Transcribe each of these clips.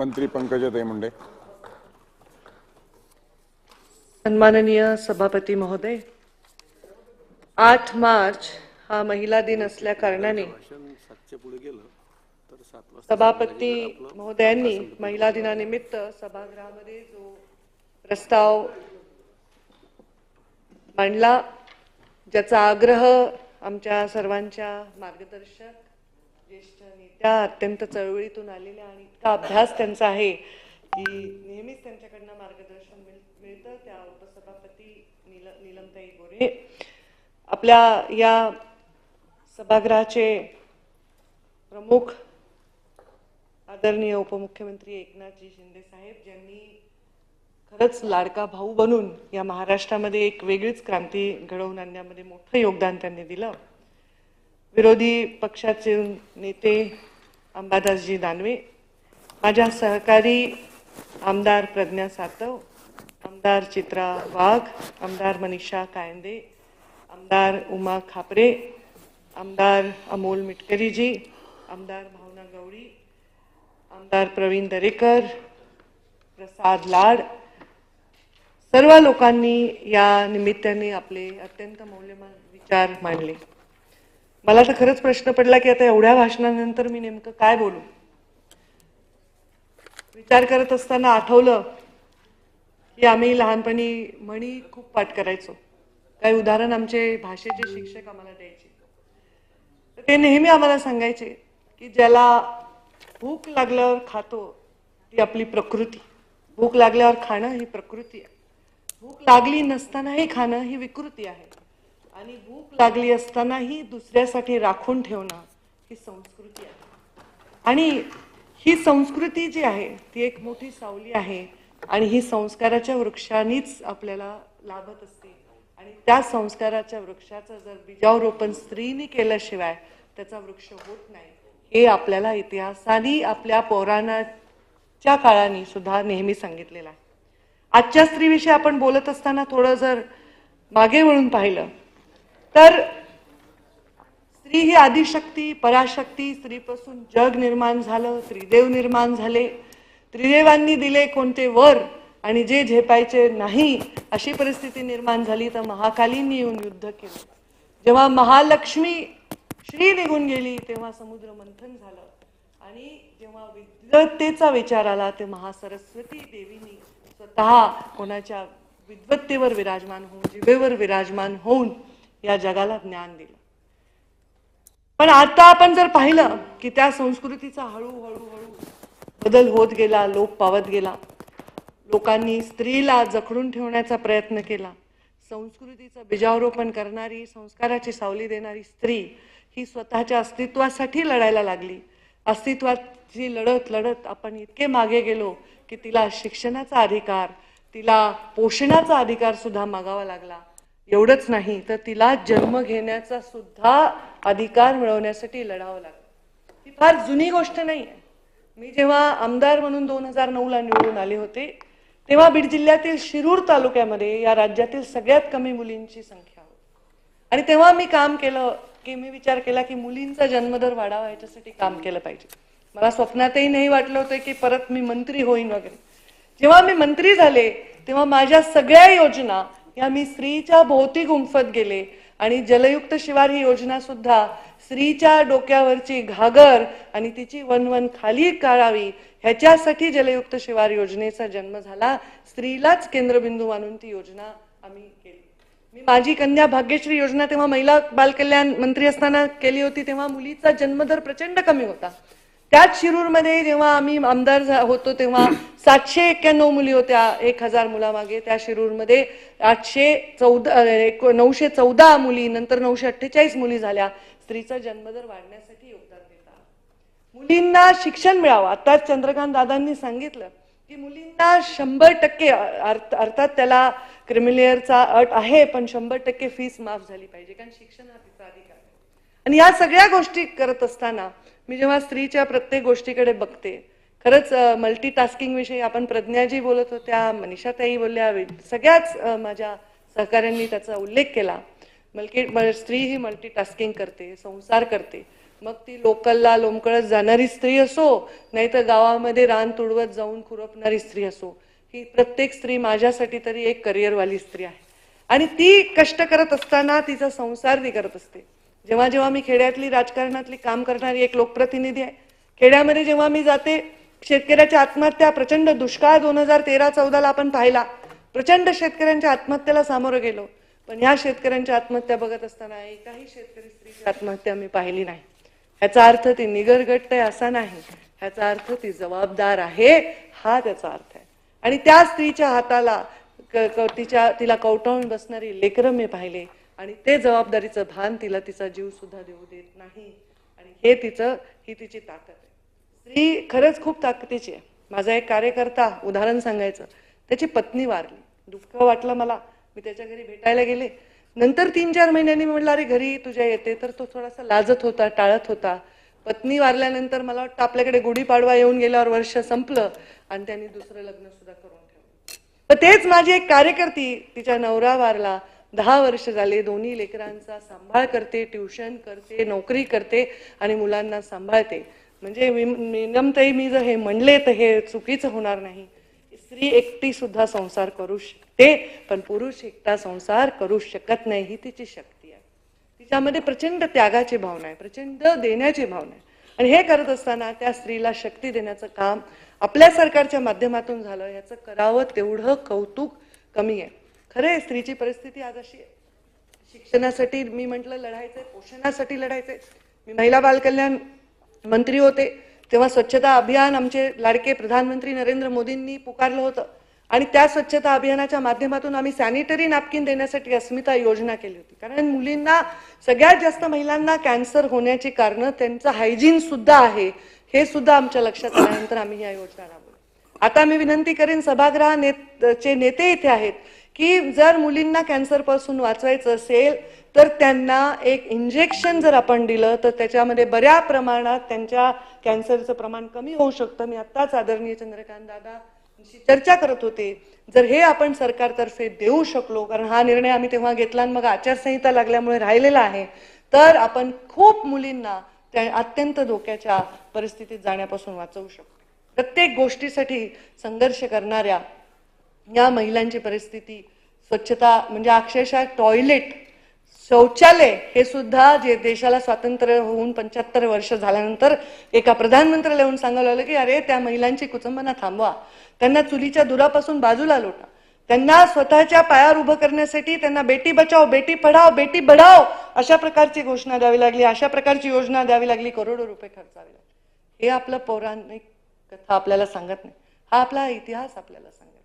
मंत्री पंकजाताई मुंडे। सन्माननीय सभापती महोदय, 8 मार्च हा महिला दिन असल्या कारणाने सभापती महोदयांनी महिला दिनानिमित्त सभागृहामध्ये जो प्रस्ताव मांडला, ज्याचा आग्रह आमच्या सर्वांच्या मार्गदर्शक ज्येष्ठ नेत्या, अत्यंत चळवळीतून आलेल्या आणि इतका अभ्यास त्यांचा आहे की नेहमीच त्यांच्याकडनं मार्गदर्शन मिळतं, त्या उपसभापती नीलमताई गोरे, आपल्या या सभागृहाचे प्रमुख आदरणीय उपमुख्यमंत्री एकनाथजी शिंदे साहेब, ज्यांनी खरंच लाडका भाऊ बनून या महाराष्ट्रामध्ये एक वेगळीच क्रांती घडवून आणण्यामध्ये मोठं योगदान त्यांनी दिलं। विरोधी पक्षाचे नेते अंबादासजी दानवे, माझ्या सहकारी आमदार प्रज्ञा सातव, आमदार चित्रा वाघ, आमदार मनीषा कायंदे, आमदार उमा खापरे, आमदार अमोल मिटकरीजी, आमदार भावना गवळी, आमदार प्रवीण दरेकर, प्रसाद लाड, सर्व लोकांनी या निमित्ताने आपले अत्यंत मौल्यवान विचार मांडले। मला तर खरंच प्रश्न पडला की आता एवढ्या भाषणानंतर मी नेमकं काय बोलू। विचार करत असताना आठवलं की आम्ही लहानपणी म्हणी खूप पाठ करायचो। काही उदाहरण आमचे भाषेचे शिक्षक आम्हाला द्यायचे, तर ते नेहमी आम्हाला सांगायचे की ज्याला भूक लागल्यावर खातो ती आपली प्रकृती, भूक लागल्यावर खाणं ही प्रकृती आहे, भूक लागली नसतानाही खाणं ही विकृती आहे, आणि भूक लागली असतानाही दुसऱ्यासाठी राखून ठेवणं ही संस्कृती आहे। आणि ही संस्कृती जी आहे ती एक मोठी सावली आहे, आणि ही संस्काराच्या वृक्षानेच आपल्याला लाभत असते, आणि त्या संस्काराच्या वृक्षाचं जर बीजारोपण स्त्रीने केल्याशिवाय त्याचा वृक्ष होत नाही, हे आपल्याला इतिहासाने आपल्या पौराणाच्या काळाने सुद्धा नेहमी सांगितलेलं आहे। आजच्या स्त्रीविषयी आपण बोलत असताना थोडं जर मागे वळून पाहिलं तर स्त्री ही आदिशक्ती, पराशक्ती, स्त्रीपासून जग निर्माण झालं, त्रिदेव निर्माण झाले, त्रिदेवांनी दिले कोणते वर आणि जे झेपायचे नाही अशी परिस्थिती निर्माण झाली, तर महाकालींनी येऊन युद्ध केलं। जेव्हा महालक्ष्मी श्री निघून गेली तेव्हा समुद्र मंथन झालं, आणि जेव्हा विद्वत्तेचा विचार आला ते महासरस्वती देवीनी स्वतः कोणाच्या विद्वत्तेवर विराजमान होऊन, जिभेवर विराजमान होऊन या जगाला ज्ञान दिलं। पण आता आपण जर पाहिलं की त्या संस्कृतीचा हळूहळू बदल होत गेला, लोप पावत गेला, लोकांनी स्त्रीला जखडून ठेवण्याचा प्रयत्न केला। संस्कृतीचं बीजारोपण करणारी, संस्काराची सावली देणारी स्त्री ही स्वतःच्या अस्तित्वासाठी लढायला लागली। अस्तित्वाची लढत लढत आपण इतके मागे गेलो की तिला शिक्षणाचा अधिकार, तिला पोषणाचा अधिकार सुद्धा मागावा लागला। एवढंच नाही तर तिला जन्म घेण्याचा सुद्धा अधिकार मिळवण्यासाठी लढावं लागलं। ही फार जुनी गोष्ट नाही आहे। मी जेव्हा आमदार म्हणून 2009ला निवडून आले होते तेव्हा बीड जिल्ह्यातील शिरूर तालुक्यामध्ये या राज्यातील सगळ्यात कमी मुलींची संख्या होती, आणि तेव्हा मी काम केलं की मी विचार केला की मुलींचा जन्मदर वाढावा याच्यासाठी काम केलं पाहिजे। मला स्वप्नातही नाही वाटलं होतं की परत मी मंत्री होईन वगैरे। जेव्हा मी मंत्री झाले तेव्हा माझ्या सगळ्या योजना या मी स्त्रीच्या भोवती गुंफत गेले, आणि जलयुक्त शिवार ही योजना सुद्धा स्त्रीच्या डोक्यावरची घागर आणि तिची वनवन खाली काढावी ह्याच्यासाठी जलयुक्त शिवार योजनेचा जन्म झाला। स्त्रीलाच केंद्रबिंदू मानून ती योजना आम्ही केली। मी माझी कन्या भाग्यश्री योजना तेव्हा महिला बालकल्याण मंत्री असताना केली होती, तेव्हा मुलीचा जन्मदर प्रचंड कमी होता। त्याच शिरूरमध्ये जेव्हा आम्ही आमदार होतो तेव्हा 791 मुली होत्या 1000 मुलामागे। त्या शिरूरमध्ये 914 मुली, नंतर 948 मुली झाल्या। स्त्रीचा जन्मदर वाढण्यासाठी योगदान देतात। मुलींना शिक्षण मिळावं, आता चंद्रकांत दादांनी सांगितलं की मुलींना 100%, अर्थात त्याला क्रिमिलेअरचा अट आहे, पण 100% फीस माफ झाली पाहिजे, कारण शिक्षण हा तिचा अधिकार आहे। आणि या सगळ्या गोष्टी करत असताना मी जेव्हा स्त्रीच्या प्रत्येक गोष्टीकडे बघते, खरंच मल्टीटास्किंग विषयी आपण प्रज्ञाजी बोलत होत्या, मनीषाताई बोलल्या, सगळ्याच माझ्या सहकाऱ्यांनी त्याचा उल्लेख केला। स्त्री ही मल्टीटास्किंग करते, संसार करते, मग ती लोकलला लोंबकळत जाणारी स्त्री असो, नाहीतर गावामध्ये रान तुडवत जाऊन खुरपणारी स्त्री असो, ही प्रत्येक स्त्री माझ्यासाठी तरी एक करिअरवाली स्त्री आहे. आणि ती कष्ट करत असताना तिचा संसार ती करत असते. जेव्हा जेव्हा मी खेड्यातली राजकारणातली काम करणारी एक लोकप्रतिनिधी आहे, खेड्यामध्ये जेव्हा मी जाते, शेतकऱ्याच्या आत्महत्या, प्रचंड दुष्काळ 2013-14 आपण पाहिला, प्रचंड शेतकऱ्यांच्या आत्महत्येला सामोरं गेलो. पण ह्या शेतकऱ्यांच्या आत्महत्या बघत असताना एकाही शेतकरी स्त्रीची आत्महत्या मी पाहिली नाही. ह्याचा अर्थ ती निगरगट्ट आहे असा नाही, ह्याचा अर्थ ती जबाबदार आहे हा त्याचा अर्थ आहे. आणि त्या स्त्रीच्या हाताला तिला कवटाळून बसणारी लेकरं मी पाहिले, आणि ते जबाबदारीचं भान तिला तिचा जीव सुद्धा देऊ देत नाही. आणि ही तिची ताकद आहे. स्त्री खरंच खूप ताकदीची आहे. माझा एक कार्यकर्ता, उदाहरण सांगायचं, त्याची पत्नी वारली, दुःख वाटलं मला. मी त्याच्या घरी भेटायला गेले. नंतर 3-4 महिन्यांनी म्हटलं, अरे घरी तुझ्या येते, तर तो थोडासा लाजत होता, टाळत होता. पत्नी वारल्यानंतर मला वाटतं आपल्याकडे गुढीपाडवा येऊन गेल्यावर वर्ष संपलं आणि त्यांनी दुसरं लग्न सुद्धा करून ठेवलं. पण तेच माझी एक कार्यकर्ती, तिच्या नवरा वारला, 10 वर्ष झाले, 2 लेकरांचा सांभाळ करते, ट्युशन करते, नोकरी करते आणि मुलांना सांभाळते. म्हणजे नियमतही मी जर हे म्हणले तर हे चुकीचं होणार नाही. स्त्री एकटी सुद्धा संसार करू शकते, पण पुरुष एकटा संसार करू शकत नाही, ही तिची शक्ती आहे. तिच्यामध्ये प्रचंड त्यागाची भावना आहे, प्रचंड देण्याची भावना आहे. आणि हे करत असताना त्या स्त्रीला शक्ती देण्याचं काम आपल्या सरकारच्या माध्यमातून झालं, याचं करावं तेवढं कौतुक कमी आहे. खरं स्त्रीची परिस्थिती आज अशी आहे. शिक्षणासाठी मी म्हटलं लढायचंय, पोषणासाठी लढायचंय. मी महिला बालकल्याण मंत्री होते तेव्हा स्वच्छता अभियान आमचे लाडके प्रधानमंत्री नरेंद्र मोदींनी पुकारलं होतं, आणि त्या स्वच्छता अभियानाच्या माध्यमातून आम्ही सॅनिटरी नॅपकिन देण्यासाठी अस्मिता योजना केली होती. कारण मुलींना, सगळ्यात जास्त महिलांना कॅन्सर होण्याची कारणं त्यांचं हायजीन सुद्धा आहे, हे सुद्धा आमच्या लक्षात आल्यानंतर आम्ही या योजना राबवल्या. आता मी विनंती करेन, सभागृहाचे नेते इथे आहेत, की जर मुलींना कॅन्सर पासून वाचवायचं असेल तर त्यांना एक इंजेक्शन जर आपण दिलं तर त्याच्यामध्ये बऱ्या प्रमाणात त्यांच्या कॅन्सरचं प्रमाण कमी होऊ शकतं. मी आत्ताच आदरणीय चंद्रकांत दादांशी चर्चा करत होते. जर हे आपण सरकारतर्फे देऊ शकलो, कारण हा निर्णय आम्ही तेव्हा घेतला आणि मग आचारसंहिता लागल्यामुळे राहिलेला आहे, तर आपण खूप मुलींना त्या अत्यंत धोक्याच्या परिस्थितीत जाण्यापासून वाचवू शकतो. प्रत्येक गोष्टीसाठी संघर्ष करणाऱ्या या महिलांची परिस्थिती, स्वच्छता म्हणजे अक्षरशः टॉयलेट, शौचालय हे सुद्धा जे देशाला स्वातंत्र्य होऊन 75 वर्ष झाल्यानंतर एका प्रधानमंत्र्याला येऊन सांगायला लागलं की अरे त्या महिलांची कुचंबना थांबवा, त्यांना चुलीच्या धुरापासून बाजूला लोटा, त्यांना स्वतःच्या पायावर उभं करण्यासाठी त्यांना बेटी बचाओ, बेटी पढाओ, बेटी बढ़ाओ अशा प्रकारची घोषणा द्यावी लागली, अशा प्रकारची योजना द्यावी लागली, करोडो रुपये खर्चावे लागले. हे आपलं पौराणिक कथा आपल्याला सांगत नाही, हा आपला इतिहास आपल्याला सांगत नाही.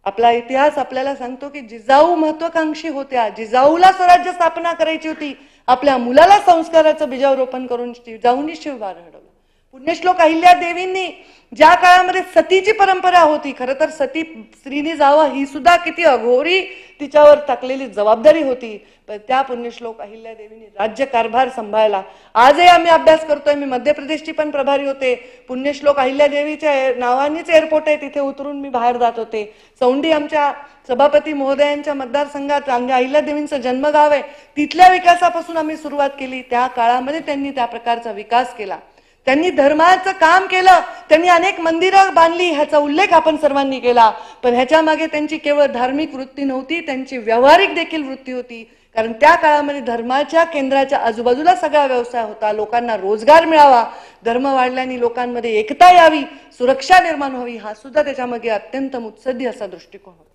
आपला इतिहास आपल्याला सांगतो की जिजाऊ महत्वाकांक्षी होत्या, जिजाऊला स्वराज्य स्थापना करायची होती, आपल्या मुलाला संस्काराचं बीजारोपण करून जिजाऊंनी शिवबार घडवलं. पुण्यश्लोक अहिल्या देवींनी ज्या काळामध्ये सतीची परंपरा होती, खरं तर सती स्त्रीनी जावं ही सुद्धा किती अघोरी तिच्यावर टाकलेली जबाबदारी होती, पण त्या पुण्यश्लोक अहिल्या देवींनी राज्यकारभार सांभाळला. आजही आम्ही अभ्यास करतोय, मी मध्य प्रदेशची पण प्रभारी होते, पुण्यश्लोक अहिल्या देवीच्या नावानीच एअरपोर्ट आहे, तिथे उतरून मी बाहेर जात होते. चौंडी आमच्या सभापती महोदयांच्या मतदारसंघात अहिल्या देवींचं जन्मगाव आहे, तिथल्या विकासापासून आम्ही सुरुवात केली. त्या काळामध्ये त्यांनी त्या प्रकारचा विकास केला, त्यांनी धर्माचं काम केलं, त्यांनी अनेक मंदिरं बांधली, ह्याचा उल्लेख आपण सर्वांनी केला. पण ह्याच्या मागे त्यांची केवळ धार्मिक वृत्ती नव्हती, त्यांची व्यावहारिक देखील वृत्ती होती. कारण त्या काळामध्ये धर्माच्या केंद्राच्या आजूबाजूला सगळा व्यवसाय होता, लोकांना रोजगार मिळावा, धर्म वाढल्याने लोकांमध्ये एकता यावी, सुरक्षा निर्माण व्हावी, हा सुद्धा त्याच्यामागे अत्यंत मुत्सद्दी असा दृष्टिकोन होता.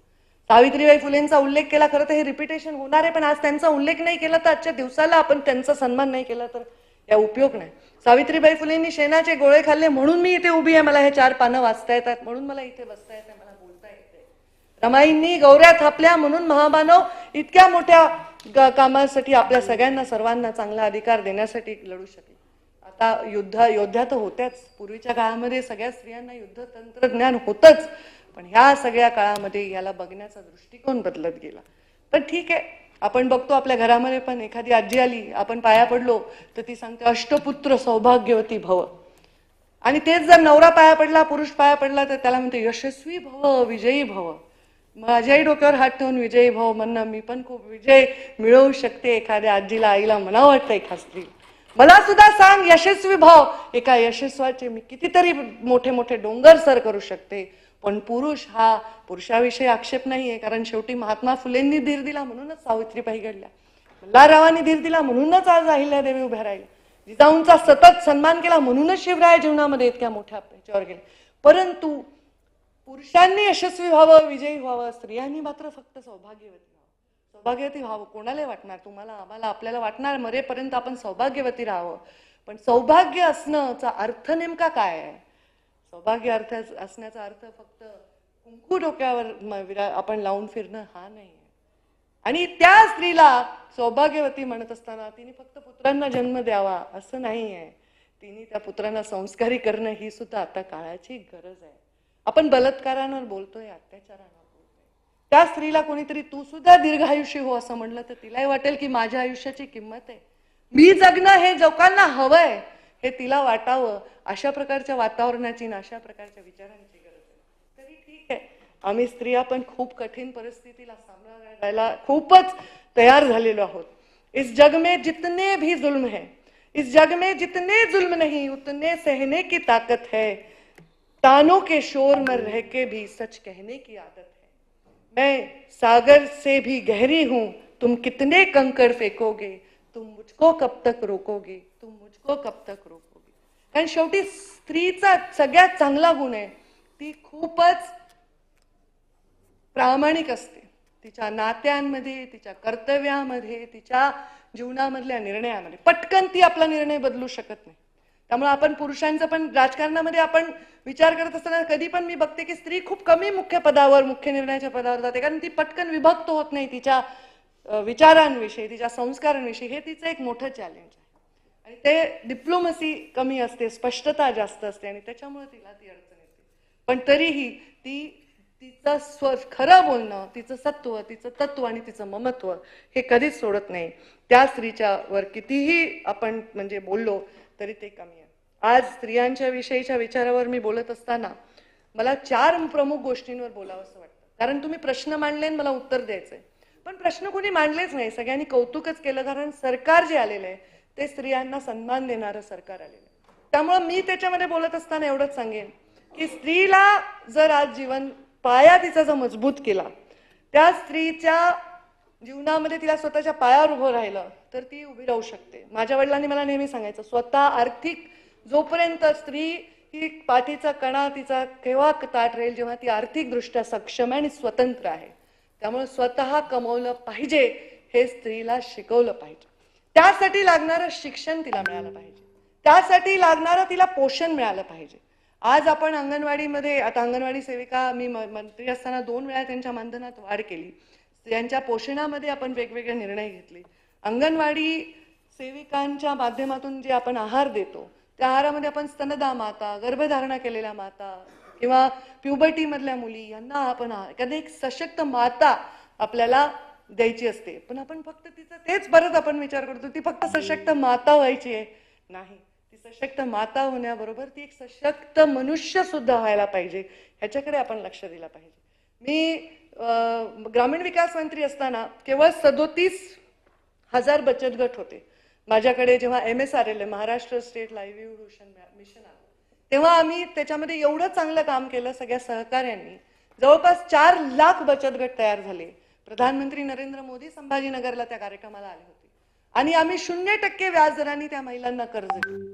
सावित्रीबाई फुलेंचा उल्लेख केला, खरं तर हे रिपिटेशन होणार आहे, पण आज त्यांचा उल्लेख नाही केला तर आजच्या दिवसाला आपण त्यांचा सन्मान नाही केला तर या उपयोग नाही. सावित्रीबाई फुलेंनी शेणाचे गोळे खाल्ले म्हणून मी इथे उभी आहे, मला हे 4 पानं वाचता येतात, म्हणून मला इथे बसता येते, मला बोलता येते. रमाईंनी गौऱ्या थापल्या म्हणून महामानव इतक्या मोठ्या कामासाठी आपल्या सगळ्यांना सर्वांना चांगला अधिकार देण्यासाठी लढू शकले. आता योद्ध्या तर होत्याच, पूर्वीच्या काळामध्ये सगळ्या स्त्रियांना युद्ध तंत्रज्ञान होतच, पण ह्या सगळ्या काळामध्ये याला बघण्याचा दृष्टिकोन बदलत गेला. पण ठीक आहे, आपण बघतो आपल्या घरामध्ये पण एखादी आजी आली, आपण पाया पडलो तर ती सांगते अष्टपुत्र सौभाग्यवती भव, आणि तेच जर नवरा पाया पडला, पुरुष पाया पडला तर त्याला म्हणते यशस्वी भव, विजयी भव. माझ्याही डोक्यावर हात ठेवून विजयी भव म्हणणं, मी पण खूप विजय मिळवू शकते, एखाद्या आजीला, आईला म्हणावं वाटतं एका स्त्रीला. मला सुद्धा सांग यशस्वी भाव, एका यशस्वाचे मी कितीतरी मोठे मोठे डोंगर सर करू शकते, पण पुरुष हा पुरुषाविषयी आक्षेप नाहीये, कारण शेवटी महात्मा फुलेंनी धीर दिला म्हणूनच सावित्रीबाई घडल्या, मल्हाररावांनी धीर दिला म्हणूनच आज अहिल्यादेवी उभ्या राहिल्या, जिजाऊंचा सतत सन्मान केला म्हणूनच शिवराय जीवनामध्ये इतक्या मोठ्या ह्याच्यावर गेले. परंतु पुरुषांनी यशस्वी व्हावं, विजयी व्हावं, स्त्रियांनी मात्र फक्त सौभाग्यवती व्हावं. सौभाग्यवती व्हावं कोणाला वाटणार, तुम्हाला आम्हाला आपल्याला वाटणार मरेपर्यंत आपण सौभाग्यवती राहावं, पण सौभाग्य असण्याचा अर्थ नेमका काय आहे? सौभाग्य अर्थ असण्याचा अर्थ फक्त कुंकू डोक्यावर आपण लावून फिरणं हा नाही. आणि त्या स्त्रीला सौभाग्यवती म्हणत असताना तिने फक्त पुत्रांना जन्म द्यावा असं नाही आहे, तिने त्या पुत्रांना संस्कारी करणं ही सुद्धा आता काळाची गरज आहे. आपण बलात्कारांवर बोलतोय, अत्याचारांवर बोलतोय, त्या स्त्रीला कोणीतरी तू सुद्धा दीर्घायुषी हो असं म्हणलं तर तिलाही वाटेल की माझ्या आयुष्याची किंमत आहे, मी जगणं हे लोकांना हवंय हे तिला वाटावं. अशा प्रकारच्या वातावरणाची ना अशा प्रकारच्या विचारांची गरज आहे. तरी ठीक आहे, आम्ही स्त्रिया पण खूप कठीण परिस्थितीला सामना खूपच तयार झालेलो आहोत. इस जग में जितने भी जुल्म है, इस जग में जितने जुल्म नहीं उतने सहने की ताकत है, तानों के शोर में रह के भी सच कहने की आदत है, मैं सागर से भी गहरी हूं, तुम कितने कंकड़ फेकोगे, तुम मुझको कब तक रोकोगे, तुम मुझको कब तक रोकोगे. कारण शेवटी स्त्रीचा सगळ्यात चांगला गुण आहे, ती खूपच प्रामाणिक असते तिच्या नात्यांमध्ये, तिच्या कर्तव्यामध्ये, तिच्या जीवनामधल्या निर्णयामध्ये. पटकन ती आपला निर्णय बदलू शकत नाही. त्यामुळे आपण पुरुषांचं पण राजकारणामध्ये आपण विचार करत असताना कधी पण मी बघते की स्त्री खूप कमी मुख्य पदावर, मुख्य निर्णयाच्या पदावर जाते, कारण ती पटकन विभक्त होत नाही तिच्या विचारांविषयी, तिच्या संस्कारांविषयी. हे तिचं एक मोठं चॅलेंज आहे. आणि ते डिप्लोमसी कमी असते, स्पष्टता जास्त असते, आणि त्याच्यामुळे तिला ती अडचण येते. पण तरीही ती तिचं खरं बोलणं, तिचं सत्व, तिचं तत्व आणि तिचं ममत्व हे कधीच सोडत नाही. त्या स्त्रीच्या वर कितीही आपण म्हणजे बोललो तरी ते कमी आहे. आज स्त्रियांच्या विषयीच्या विचारावर मी बोलत असताना मला 4 प्रमुख गोष्टींवर बोलावं असं वाटतं. कारण तुम्ही प्रश्न मांडले मला उत्तर द्यायचंय, पण प्रश्न कोणी मांडलेच नाही, सगळ्यांनी कौतुकच केलं. कारण सरकार जे आलेलं आहे ते स्त्रियांना सन्मान देणारं सरकार आलेलं आहे. त्यामुळे मी त्याच्यामध्ये बोलत असताना एवढंच सांगेन की स्त्रीला जर आज जीवन पाया तिचा जर मजबूत केला, त्या स्त्रीच्या जीवनामध्ये तिला स्वतःच्या पायावर उभं राहिलं तर ती उभी राहू शकते. माझ्या वडिलांनी मला नेहमी सांगायचं, स्वतः आर्थिक जोपर्यंत स्त्री ही पाठीचा कणा तिचा केव्हा ताट राहील जेव्हा ती आर्थिकदृष्ट्या सक्षम आणि स्वतंत्र आहे. त्यामुळे स्वतः कमवलं पाहिजे हे स्त्रीला शिकवलं पाहिजे. त्यासाठी लागणारं शिक्षण तिला मिळालं पाहिजे, त्यासाठी लागणारं तिला पोषण मिळालं पाहिजे. आज आपण अंगणवाडीमध्ये, आता अंगणवाडी सेविका मी मंत्री असताना 2 वेळा त्यांच्या मानधनात वाढ केली, त्यांच्या पोषणामध्ये आपण वेगवेगळे निर्णय घेतले. अंगणवाडी सेविकांच्या माध्यमातून जे आपण आहार देतो त्या आहारामध्ये आपण स्तनदा माता, गर्भधारणा केलेल्या माता किंवा प्युबर्टी मधल्या मुली यांना आपण एखादी एक सशक्त माता आपल्याला द्यायची असते. पण आपण फक्त तिचं तेच परत आपण विचार करतो, ती फक्त सशक्त माता व्हायची आहे, नाही, ती सशक्त माता होण्याबरोबर ती एक सशक्त मनुष्य सुद्धा व्हायला पाहिजे, ह्याच्याकडे आपण लक्ष दिलं पाहिजे. मी ग्रामीण विकास मंत्री असताना केवळ 37,000 बचत गट होते. माझ्याकडे जेव्हा MSRL Maharashtra state livelihood mission आलं तेव्हा आम्ही त्याच्यामध्ये एवढं चांगलं काम केलं सगळ्या सहकार्यांनी. जवळपास 4 लाख बचत गट तयार झाले. प्रधानमंत्री नरेंद्र मोदी संभाजीनगरला त्या कार्यक्रमाला आले होते आणि आम्ही 0% व्याजदराने त्या महिलांना कर्ज दिलं.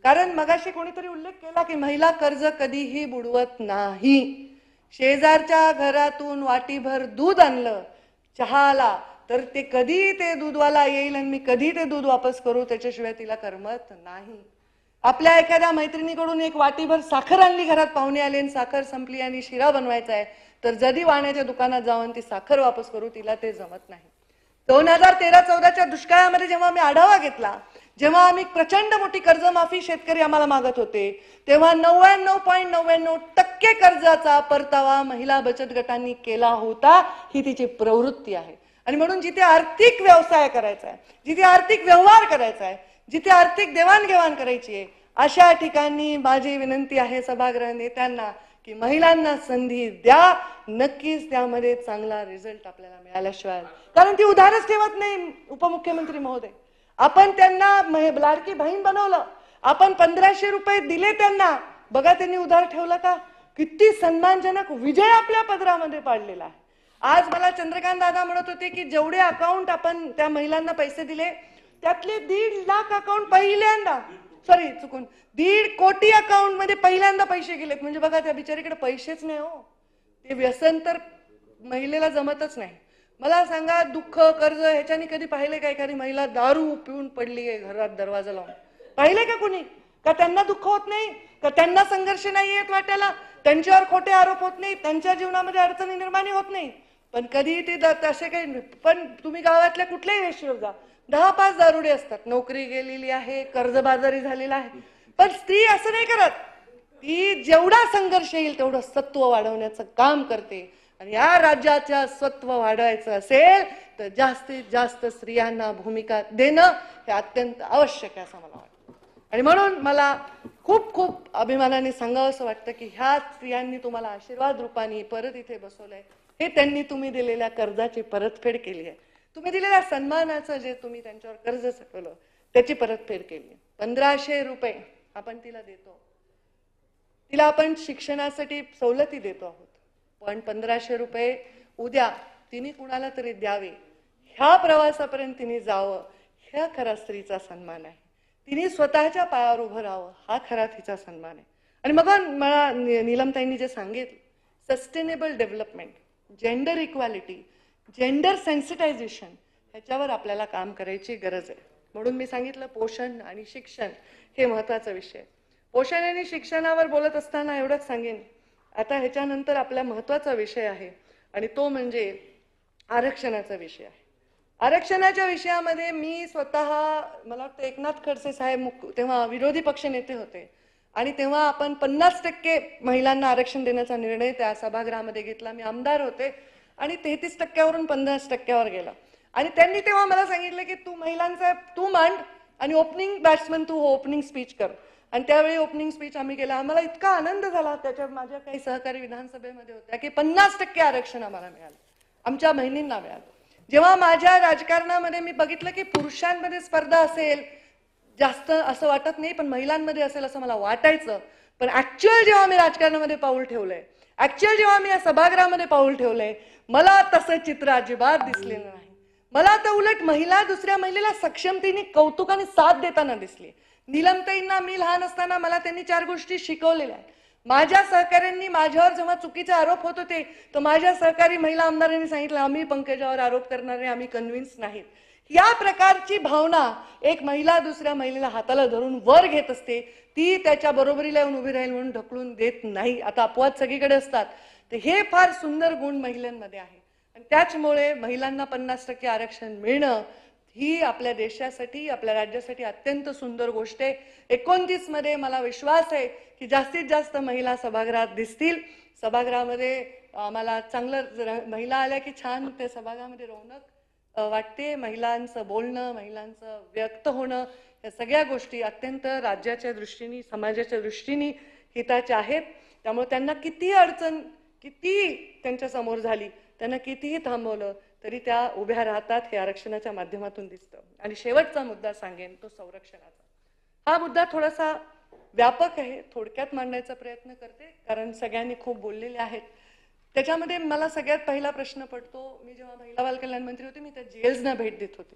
कारण मगाशी कोणीतरी उल्लेख केला की महिला कर्ज कधीही बुडवत नाही. शेजारच्या घरातून वाटीभर दूध आणलं चहाला तर ते कधी ते दूधवाला येईल आणि मी कधी ते दूध वापस करू त्याच्याशिवाय तिला करमत नाही. आपल्या एखाद्या मैत्रिणीकडून एक वाटीभर साखर आणली, घरात पाहुणे आले आणि साखर संपली आणि शिरा बनवायचा आहे, तर जदी वाण्याच्या दुकानात जाऊन ती साखर वापस करू तिला ते जमत नाही. 2013-14च्या दुष्काळामध्ये जेव्हा आम्ही आढावा घेतला, जेव्हा आम्ही प्रचंड मोठी कर्जमाफी शेतकरी आम्हाला मागत होते, तेव्हा 99.99% कर्जाचा परतावा महिला बचत गटांनी केला होता. ही तिची प्रवृत्ती आहे. आणि म्हणून जिथे आर्थिक व्यवसाय करायचा आहे, जिथे आर्थिक व्यवहार करायचा आहे, जिथे आर्थिक देवाणघेवाण करायची आहे, अशा ठिकाणी माझी विनंती आहे सभागृह नेत्यांना की महिलांना संधी द्या. नक्कीच त्यामध्ये चांगला रिझल्ट आपल्याला मिळाल्याशिवाय, कारण ती उधारच ठेवत नाही उपमुख्यमंत्री महोदय. आपण त्यांना लाडकी बहीण बनवलं, आपण 1500 रुपये दिले त्यांना. बघा त्यांनी उधार ठेवलं का? किती सन्मानजनक विजय आपल्या पदरामध्ये पाडलेला आहे. आज मला चंद्रकांत दादा म्हणत होते की जेवढे अकाउंट आपण त्या महिलांना पैसे दिले त्यातले 1.5 लाख अकाउंट पहिल्यांदा, सॉरी चुकून 1.5 कोटी अकाउंट मध्ये पहिल्यांदा पैसे गेलेत. म्हणजे बघा त्या बिचारीकडे पैसेच नाही हो. ते व्यसन तर महिलेला जमतच नाही. मला सांगा, दुःख कर्ज ह्याच्यानी कधी पाहिले का एखादी महिला दारू पिऊन पडली आहे घरात दरवाजा लावून? पाहिले का कोणी? का त्यांना दुःख होत नाही? का त्यांना संघर्ष नाही येत वाट्याला? त्यांच्यावर खोटे आरोप होत नाही? त्यांच्या जीवनामध्ये अडचणी निर्माण होत नाही? पण कधी ते तसे काही. पण तुम्ही गावातल्या कुठल्याही वेशीवर जा, 10-5 दारुडे असतात. नोकरी गेलेली आहे, कर्जबाजारी झालेला आहे, पण स्त्री असं नाही करत. ती जेवढा संघर्ष येईल तेवढं सत्व वाढवण्याचं काम करते. आणि या राज्याच्या सत्व वाढवायचं असेल तर जास्तीत जास्त स्त्रियांना भूमिका देणं हे अत्यंत आवश्यक आहे असं मला वाटतं. आणि म्हणून मला खूप खूप अभिमानाने सांगावं असं वाटतं की ह्या स्त्रियांनी तुम्हाला आशीर्वाद रूपाने परत इथे बसवलंय. हे त्यांनी तुम्ही दिलेल्या कर्जाची परतफेड केली आहे. तुम्ही दिलेल्या सन्मानाचं जे तुम्ही त्यांच्यावर कर्ज सकवलं त्याची परतफेड केली. 1500 रुपये आपण तिला देतो. तिला आपण शिक्षणासाठी सवलती देतो आहोत, पण 1500 रुपये उद्या तिने कुणाला तरी द्यावे, ह्या प्रवासापर्यंत तिने जावं, ह्या खरा स्त्रीचा सन्मान आहे. तिने स्वतःच्या पायावर उभं राहावं, हा खरा तिचा सन्मान आहे. आणि मग मला नीलमताईंनी जे सांगितलं, sustainable development, gender equality, gender sensitisation, ह्याच्यावर आपल्याला काम करायची गरज आहे. म्हणून मी सांगितलं पोषण आणि शिक्षण हे महत्त्वाचा विषय. पोषण आणि शिक्षणावर बोलत असताना एवढंच सांगेन, आता ह्याच्यानंतर आपला महत्त्वाचा विषय आहे आणि तो म्हणजे आरक्षणाचा विषय आहे. आरक्षणाच्या विषयामध्ये मी स्वतः, मला वाटतं एकनाथ खडसे साहेब तेव्हा विरोधी पक्ष नेते होते आणि तेव्हा आपण 50% महिलांना आरक्षण देण्याचा निर्णय त्या सभागृहामध्ये घेतला. मी आमदार होते आणि 33%वरून 50%वर गेला. आणि त्यांनी तेव्हा मला सांगितलं की तू महिलांचा तू मांड आणि ओपनिंग बॅट्समन तू ओपनिंग स्पीच कर. आणि त्यावेळी ओपनिंग स्पीच आम्ही केला. आम्हाला इतका आनंद झाला, त्याच्यात माझ्या काही सहकारी विधानसभेमध्ये होत्या, की 50% आरक्षण आम्हाला मिळालं, आमच्या बहिणींना मिळालं. जेव्हा माझ्या राजकारणामध्ये मी बघितलं की पुरुषांमध्ये स्पर्धा असेल जास्त असं वाटत नाही, पण महिलांमध्ये असेल असं मला वाटायचं. पण ऍक्च्युअल जेव्हा मी राजकारणामध्ये पाऊल ठेवलंय, ऍक्च्युअल जेव्हा मी या सभागृहामध्ये पाऊल ठेवलंय, मला तसं चित्र अजिबात दिसलेलं नाही. मला तर उलट महिला दुसऱ्या महिलेला सक्षमतेने कौतुकाने साथ देताना दिसली. नीलमताईंना मी लहान असताना मला त्यांनी 4 गोष्टी शिकवलेल्या आहेत. माझ्या सहकाऱ्यांनी माझ्यावर जेव्हा चुकीचे आरोप होत होते तर माझ्या सहकारी महिला आमदारांनी सांगितलं आम्ही पंकजावर आरोप करणारे आम्ही कन्व्हिन्स नाहीत. या प्रकारची भावना एक महिला दुसऱ्या महिलेला हाताला धरून वर घेत असते, ती त्याच्या बरोबरीला येऊन उभी राहील म्हणून ढकलून देत नाही. आता अपवाद सगळीकडे असतात, तर हे फार सुंदर गुण महिलांमध्ये आहे. आणि त्याचमुळे महिलांना 50% आरक्षण मिळणं ही आपल्या देशासाठी, आपल्या राज्यासाठी अत्यंत सुंदर गोष्ट आहे. 29 मध्ये मला विश्वास आहे की जास्तीत जास्त महिला सभागृहात दिसतील. सभागृहामध्ये आम्हाला चांगलं महिला आल्या की छान त्या सभागृहामध्ये रौनक वाटते. महिलांचं बोलणं, महिलांचं व्यक्त होणं, या सगळ्या गोष्टी अत्यंत राज्याच्या दृष्टीने, समाजाच्या दृष्टीने हिताच्या आहेत. त्यामुळे त्यांना किती अडचण, किती त्यांच्या समोर झाली, त्यांना कितीही थांबवलं तरी त्या उभ्या राहतात, हे आरक्षणाच्या माध्यमातून दिसतं. आणि शेवटचा मुद्दा सांगेन तो संरक्षणाचा. हा मुद्दा थोडासा व्यापक आहे, थोडक्यात मांडण्याचा प्रयत्न करते कारण सगळ्यांनी खूप बोललेले आहेत. त्याच्यामध्ये मला सगळ्यात पहिला प्रश्न पडतो, मी जेव्हा महिला बाल कल्याण मंत्री होते मी त्या जेल्सना भेट देत होते.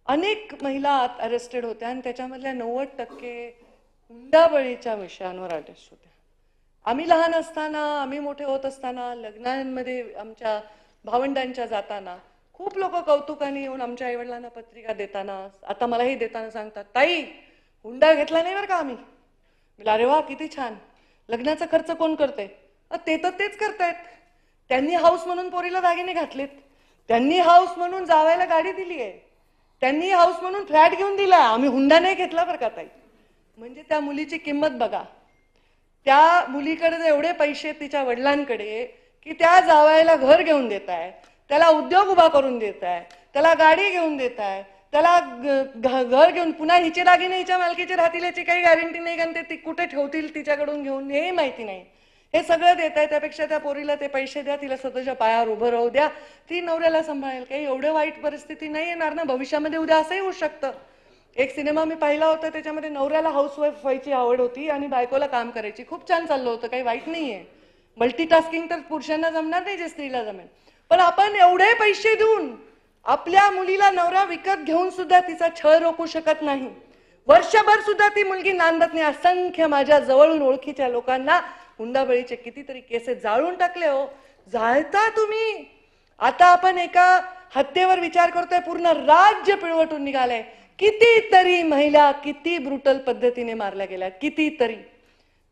अनेक महिला अरेस्टेड होत्या आणि त्याच्यामधल्या 90% हुंडाबळीच्या विषयांवर अरेस्ट होत्या. आम्ही लहान असताना, आम्ही मोठे होत असताना, लग्नांमध्ये आमच्या भावंडांच्या जाताना खूप लोक कौतुकाने येऊन आमच्या आईवडिलांना पत्रिका देताना, आता मलाही देताना सांगतात, ताई हुंडा घेतला नाही बरं का आम्ही. अरे वा किती छान. लग्नाचा खर्च कोण करतंय? ते तर तेच करतायत. त्यांनी हाऊस म्हणून पोरीला दागिने घातलेत, त्यांनी हाऊस म्हणून जावायला गाडी दिली आहे, त्यांनी हाऊस म्हणून फ्लॅट घेऊन दिलाय, आम्ही हुंडा नाही घेतला बरं का ताई. म्हणजे त्या मुलीची किंमत बघा. त्या मुलीकडे एवढे पैसे तिच्या वडिलांकडे की त्या जावायला घर घेऊन देत आहे, त्याला उद्योग उभा करून देत आहे, त्याला गाडी घेऊन देत आहे, त्याला घर घेऊन, पुन्हा हिचे दागिने हिच्या मालकीचे राहतील याची काही गॅरंटी नाही, कारण ते कुठे ठेवतील तिच्याकडून घेऊन हे माहिती नाही. हे सगळं देत आहे. त्यापेक्षा त्या पोरीला ते पैसे द्या, तिला स्वतःच्या पायावर उभं राहू द्या, ती नवऱ्याला सांभाळेल. काही एवढं वाईट परिस्थिती नाही येणार ना भविष्यामध्ये, उद्या असंही होऊ शकतं. एक सिनेमा मी पाहिला होता, त्याच्यामध्ये नवऱ्याला हाऊसवाईफ व्हायची आवड होती आणि बायकोला काम करायची. खूप छान चाललं होतं, काही वाईट नाहीये. मल्टीटास्किंग तर पुरुषांना जमणार नाही जे स्त्रीला जमेल. पण आपण एवढे पैसे देऊन आपल्या मुलीला नवरा विकत घेऊन सुद्धा तिचा छळ रोखू शकत नाही. वर्षभर सुद्धा ती मुलगी नांदत नाही. असंख्य माझ्या जवळून ओळखीच्या लोकांना हुंडाबळीचे कितीतरी केसेस जाळून टाकले. हो, जाळता तुम्ही. आता आपण एका हत्येवर विचार करतोय, पूर्ण राज्य पिळवटून निघालंय. कितीतरी महिला किती ब्रुटल पद्धतीने मारल्या गेल्या, कितीतरी.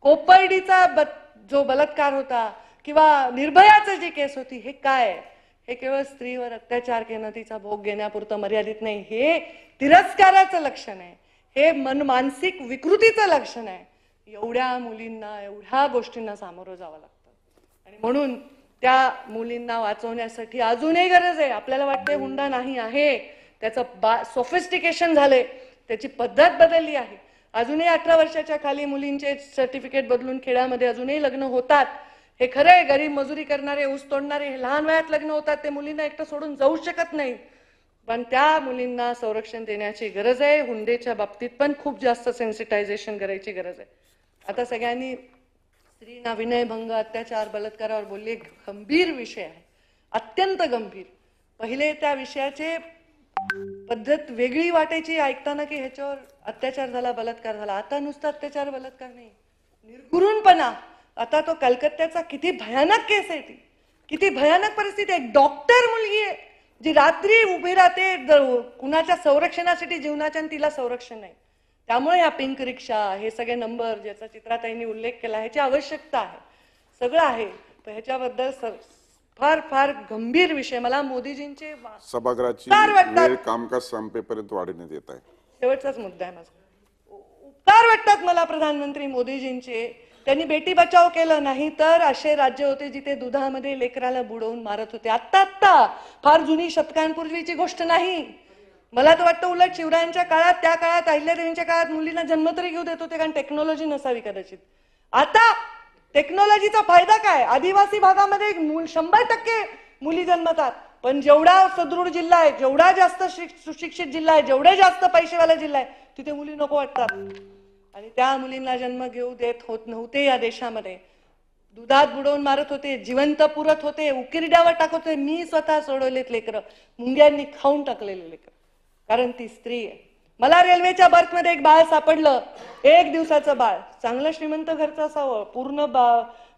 कोपर्डीचा जो बलात्कार होता किंवा निर्भयाचं जी केस होती, हे काय? हे केवळ स्त्रीवर अत्याचार केलं, तिचा भोग घेण्यापुरतं मर्यादित नाही. हे तिरस्काराचं लक्षण आहे. हे मानसिक विकृतीचं लक्षण आहे. एवढ्या मुलींना एवढ्या गोष्टींना सामोरं जावं लागतं. आणि म्हणून त्या मुलींना वाचवण्यासाठी अजूनही गरज आहे. आपल्याला वाटते हुंडा नाही आहे, त्याचं सोफिस्टिकेशन झालंय, त्याची पद्धत बदलली आहे. अजूनही 18 वर्षाच्या खाली मुलींचे सर्टिफिकेट बदलून खेड्यामध्ये अजूनही लग्न होतात. हे खरंय, गरीब मजुरी करणारे, ऊस तोडणारे हे लहान वयात लग्न होतात. ते मुलींना एकटं सोडून जाऊ शकत नाही. पण त्या मुलींना संरक्षण देण्याची गरज आहे. हुंडेच्या बाबतीत पण खूप जास्त सेन्सिटायझेशन करायची गरज आहे. आता सगळ्यांनी स्त्रीना विनयभंग, अत्याचार, बलात्कारावर बोलले. गंभीर विषय आहे, अत्यंत गंभीर. पहिले त्या विषयाचे पद्धत वेगळी वाटायची ऐकताना, की ह्याच्यावर अत्याचार झाला, बलात्कार झाला. आता नुसता अत्याचार बलात्कार नाही, निर्गुणपणा. आता तो कलकत्त्याचा किती भयानक केस आहे, ती किती भयानक परिस्थिती. एक डॉक्टर मुलगी आहे जी रात्री उभी राहते कुणाच्या संरक्षणासाठी, जीवनाच्या, आणि तिला संरक्षण नाही. त्यामुळे या पिंक रिक्षा, हे सगळे नंबर ज्याचा चित्राताईंनी उल्लेख केला, ह्याची आवश्यकता आहे, सगळं आहे. पण ह्याच्याबद्दल फार फार गंभीर विषय. मला मोदीजींचे सभागृहाची वेळ कामकाज संपेपर्यंत वाढवण्यात येत आहे. शेवटचाच मुद्दा आहे माझा. उपकार वाटतात मला प्रधानमंत्री मोदीजींचे. त्यांनी बेटी बचाव केलं नाही, तर असे राज्य होते जिथे दुधामध्ये लेकराला बुडवून मारत होते. आत्ता फार जुनी शतकांपूर्वीची गोष्ट नाही. मला तर वाटतं उलट शिवरायांच्या काळात, त्या काळात, अहिल्यादेवींच्या काळात मुलींना जन्म तरी घेऊ देत होते, कारण टेक्नॉलॉजी नसावी कदाचित. आता टेक्नॉलॉजीचा फायदा काय? आदिवासी भागामध्ये 100% मुली जन्मतात. पण जेवढा सदृढ जिल्हा आहे, जेवढा जास्त सुशिक्षित जिल्हा आहे, जेवढे जास्त पैसेवाला जिल्हा आहे, तिथे मुली नको वाटतात. आणि त्या मुलींना जन्म घेऊ देत होत नव्हते या देशामध्ये. दुधात बुडवून मारत होते, जिवंत पुरत होते, उकिरड्यावर टाकत होते. मी स्वतः सोडवलेत लेकरं, मुंग्यांनी खाऊन टाकलेले लेकरं, कारण ती स्त्री आहे. मला रेल्वेच्या बर्थमध्ये एक बाळ सापडलं, 1 दिवसाचं बाळ, चांगलं श्रीमंत घरचं असावं. पूर्ण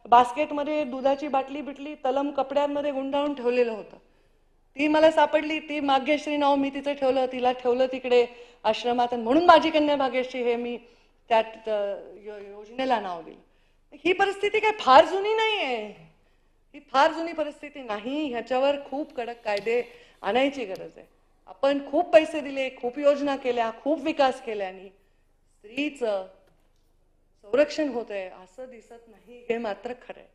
बास्केटमध्ये दुधाची बाटली बिटली तलम कपड्यांमध्ये गुंडाळून ठेवलेलं होतं. ती मला सापडली. ती भाग्यश्री नाव मी तिचं ठेवलं, तिला ठेवलं तिकडे आश्रमात. म्हणून माझी कन्या भाग्यश्री हे मी त्या योजनेला नाव दिलं. ही परिस्थिती काय फार जुनी नाही आहे, ही फार जुनी परिस्थिती नाही. ह्याच्यावर खूप कडक कायदे आणायची गरज आहे. आपण खूप पैसे दिले, खूप योजना केल्या, खूप विकास केला, आणि स्त्रीचं संरक्षण होतंय असं दिसत नाही, हे मात्र खरं आहे.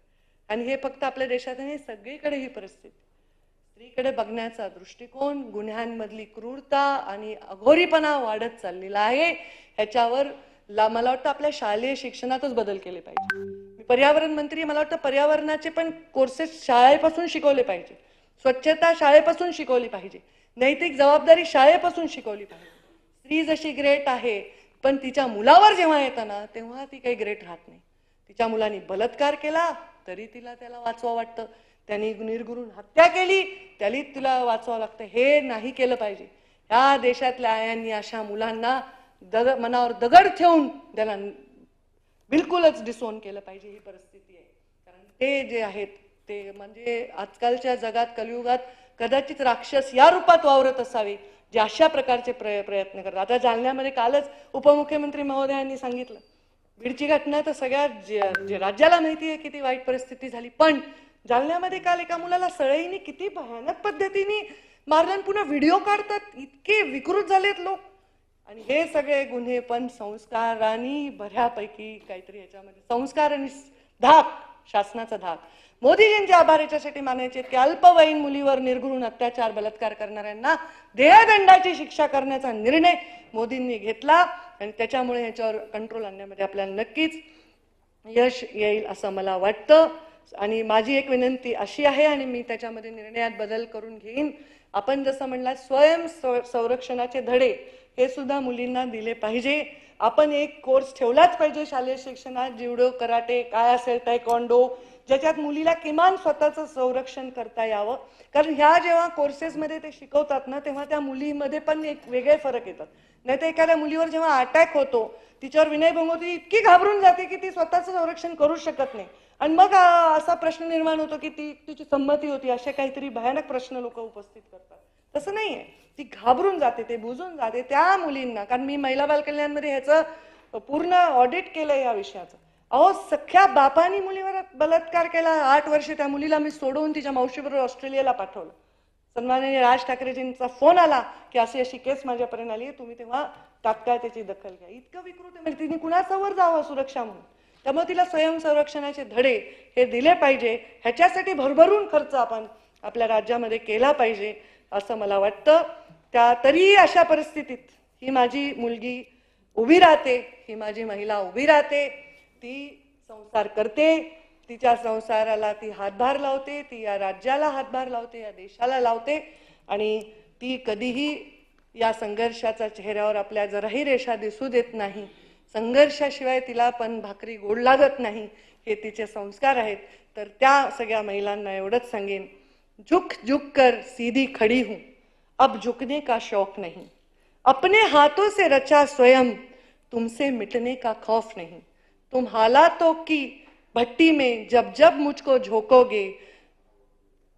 आणि हे फक्त आपल्या देशात नाही, सगळीकडे ही परिस्थिती. स्त्रीकडे बघण्याचा दृष्टिकोन, गुन्ह्यांमधली क्रूरता आणि अघोरीपणा वाढत चाललेला आहे. ह्याच्यावर मला वाटतं आपल्या शालेय शिक्षणातच बदल केले पाहिजे. मी पर्यावरण मंत्री, मला वाटतं पर्यावरणाचे पण कोर्सेस शाळेपासून शिकवले पाहिजे. स्वच्छता शाळेपासून शिकवली पाहिजे. नैतिक जबाबदारी शाळेपासून शिकवली पाहिजे. स्त्री जशी ग्रेट आहे, पण तिच्या मुलावर जेव्हा येतं ना, तेव्हा ती काही ग्रेट राहत नाही. तिच्या मुलांनी बलात्कार केला तरी त्याला वाचवावं वाटतं. त्यांनी निर्घृण हत्या केली तरी तिला वाचवावं लागतं. हे नाही केलं पाहिजे. या देशातल्या आयांनी अशा मुलांना मनावर दगड ठेवून त्याला बिलकुलच डिसोन केलं पाहिजे. ही परिस्थिती आहे. कारण ते जे आहेत ते म्हणजे आजकालच्या जगात, कलियुगात कदाचित राक्षस या रूपात वावरत असावे, जे अशा प्रकारचे प्रयत्न करतात. आता जालन्यामध्ये कालच उपमुख्यमंत्री महोदयांनी सांगितलं, बीडची घटना तर सगळ्या जे राज्याला माहिती आहे किती वाईट परिस्थिती झाली, पण जालन्यामध्ये काल एका मुलाला सळईने किती भयानक पद्धतीने मारलं. पुन्हा व्हिडिओ काढतात. इतके विकृत झालेत लोक. आणि हे सगळे गुन्हे पण संस्कारांनी बऱ्यापैकी काहीतरी याच्यामध्ये संस्कार आणि धाक, शासनाचा धाक. मोदीजींचे आभार याच्यासाठी मानायचे की अल्पवयीन मुलीवर निर्घृण अत्याचार, बलात्कार करणाऱ्यांना देहदंडाची शिक्षा करण्याचा निर्णय मोदींनी घेतला, आणि त्याच्यामुळे ह्याच्यावर कंट्रोल आणण्यामध्ये आपल्याला नक्कीच यश येईल असं मला वाटतं. आणि माझी एक विनंती अशी आहे, आणि मी त्याच्यामध्ये निर्णयात बदल करून घेईन. आपण जसं म्हणला, स्वयं संरक्षणाचे धडे हे सुद्धा मुलींना दिले पाहिजे. आपण एक कोर्स ठेवलाच पाहिजे शालेय शिक्षणात, ज्युडो, कराटे, काय असेल तायक्वांडो, ज्याच्यात मुलीला किमान स्वतःचं संरक्षण करता यावं. कारण ह्या जेव्हा कोर्सेसमध्ये ते शिकवतात ना, तेव्हा त्या मुलीमध्ये पण एक वेगळे फरक येतात. नाही तर एखाद्या मुलीवर जेव्हा अटॅक होतो, तिच्यावर विनयभंग होतो, इतकी घाबरून जाते की ती स्वतःचं संरक्षण करू शकत नाही. आणि मग असा प्रश्न निर्माण होतो की तिची संमती होती, असे काहीतरी भयानक प्रश्न लोक उपस्थित करतात. तसं नाहीये, ती घाबरून जाते, ते बुजून जाते. त्या मुलींना, कारण मी महिला बाल कल्याणमध्ये ह्याचं पूर्ण ऑडिट केलं या विषयाचं. अहो, सख्या बापानी मुलीवर बलात्कार केला, 8 वर्ष त्या मुलीला मी सोडवून तिच्या मावशीबरोबर ऑस्ट्रेलियाला पाठवलं. सन्माननीय राज ठाकरेजींचा फोन आला की अशी अशी केस माझ्यापर्यंत आली आहे, तुम्ही तेव्हा तात्काळ त्याची दखल घ्या. इतकं विकृत आहे, म्हणजे तिने कुणासमोर जावं सुरक्षा म्हणून. त्यामुळे तिला स्वयंसंरक्षणाचे धडे हे दिले पाहिजे. ह्याच्यासाठी भरभरून खर्च आपण आपल्या राज्यामध्ये केला पाहिजे असं मला वाटतं. तरीही अशा परिस्थितीत ही माझी मुलगी उभी राहते, ही माझी महिला उभी राहते, ती संसार करते, तिच्या संसाराला ती हातभार लावते, ती या राज्याला हातभार लावते, या देशाला लावते. आणि ती कधीही या संघर्षाचा चेहऱ्यावर आपल्या जराही रेषा दिसू देत नाही. संघर्षाशिवाय तिला पण भाकरी गोड लागत नाही, हे तिचे संस्कार आहेत. तर त्या सगळ्या महिलांना एवढंच सांगेन, झुक झुक कर सीधी खड़ी हूं, अब झुकने का शौक नहीं, अपने हाथों से रचा स्वयं, तुमसे मिटने का खौफ नहीं. तुम हालातों की भट्टी में जब जब मुझको झोंकोगे,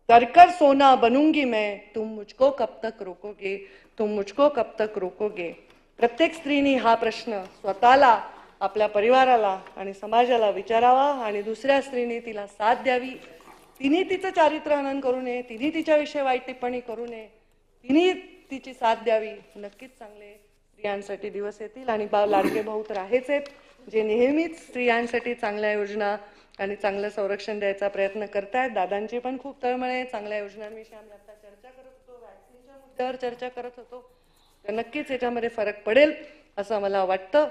करकर सोना बनूंगी मैं, तुम मुझको कब तक रोकोगे, तुम मुझको कब तक रोकोगे. प्रत्येक स्त्रीने हा प्रश्न स्वतःला, आपल्या परिवाराला आणि समाजाला विचारावा आणि दुसऱ्या स्त्रीने तिला साथ द्यावी. तिने तिचं चारित्र्य हनन करू नये, तिने तिच्याविषयी वाईट टिप्पणी करू नये, तिने तिची साथ द्यावी. नक्कीच चांगले स्त्रियांसाठी दिवस येतील. आणि लाडके भाऊ तर आहेच आहेत, जे नेहमीच स्त्रियांसाठी चांगल्या योजना आणि चांगलं संरक्षण द्यायचा प्रयत्न करतायत. दादांची पण खूप तळमळ आहे. चांगल्या योजनांविषयी आम्ही आता चर्चा करत होतो, वॅक्सिनच्या मुद्द्यावर चर्चा करत होतो. तर नक्कीच याच्यामध्ये फरक पडेल असं मला वाटतं.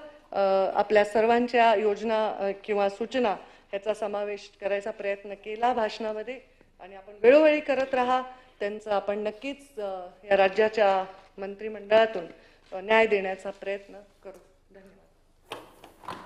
आपल्या सर्वांच्या योजना किंवा सूचना ह्याचा समावेश करायचा प्रयत्न केला भाषणामध्ये आणि आपण वेळोवेळी करत राहा. त्यांचं आपण नक्कीच या राज्याच्या मंत्रिमंडळातून न्याय देण्याचा प्रयत्न करू.